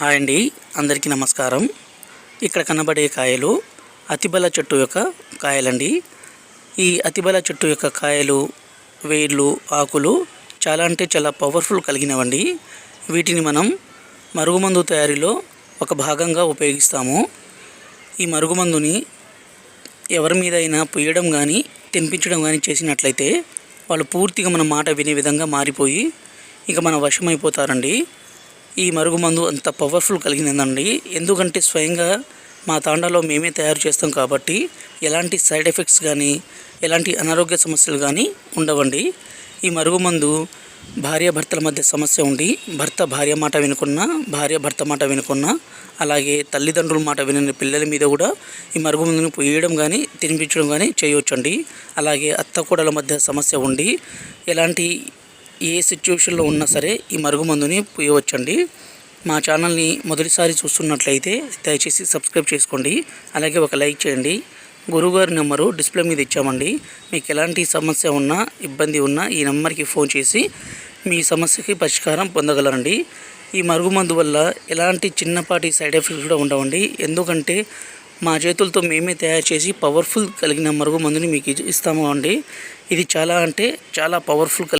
Hi అండి, అందరికీ నమస్కారం. ఇక్కడ కనబడే కాయలు అతిబల చెట్టు యొక్క కాయలండి. ఈ అతిబల చెట్టు యొక్క కాయలు, వేర్లు, ఆకులు చాలా అంటే చాలా పవర్ఫుల్ కలిగినవండి. వీటిని మనం మరుగుమందు తయారీలో ఒక భాగంగా ఉపయోగిస్తాము. ఈ మరుగుమందుని ఎవరి మీద అయినా పొయ్యడం కానీ తినిపించడం కానీ చేసినట్లయితే వాళ్ళు పూర్తిగా మన మాట వినే విధంగా మారిపోయి ఇక మన వశమైపోతారండి. ఈ మరుగుమందు అంత పవర్ఫుల్ కలిగినదండి. ఎందుకంటే స్వయంగా మా తాండాలో మేమే తయారు చేస్తాం కాబట్టి ఎలాంటి సైడ్ ఎఫెక్ట్స్ కానీ ఎలాంటి అనారోగ్య సమస్యలు కానీ ఉండవండి. ఈ మరుగుమందు భార్యాభర్తల మధ్య సమస్య ఉండి భర్త భార్య మాట వినుకున్నా, భార్య భర్త మాట వినుకున్నా, అలాగే తల్లిదండ్రుల మాట వినని పిల్లల మీద కూడా ఈ మరుగుమందుని పొయ్యడం కానీ తినిపించడం కానీ చేయవచ్చండి. అలాగే అత్త కోడల మధ్య సమస్య ఉండి ఎలాంటి ఏ సిచ్యువేషన్లో ఉన్నా సరే ఈ మరుగుమందుని పొయ్యవచ్చండి. మా ఛానల్ని మొదటిసారి చూస్తున్నట్లయితే దయచేసి సబ్స్క్రైబ్ చేసుకోండి. అలాగే ఒక లైక్ చేయండి. గురువుగారి నెంబరు డిస్ప్లే మీద ఇచ్చామండి. మీకు ఎలాంటి సమస్య ఉన్నా, ఇబ్బంది ఉన్నా ఈ నెంబర్కి ఫోన్ చేసి మీ సమస్యకి పరిష్కారం పొందగలరండి. ఈ మరుగుమందు వల్ల ఎలాంటి చిన్నపాటి సైడ్ ఎఫెక్ట్స్ కూడా ఉండవండి. ఎందుకంటే మా చేతులతో మేమే తయారు చేసి పవర్ఫుల్ కలిగిన మరుగుమందుని మీకు ఇస్తాము అండి. ఇది చాలా అంటే చాలా పవర్ఫుల్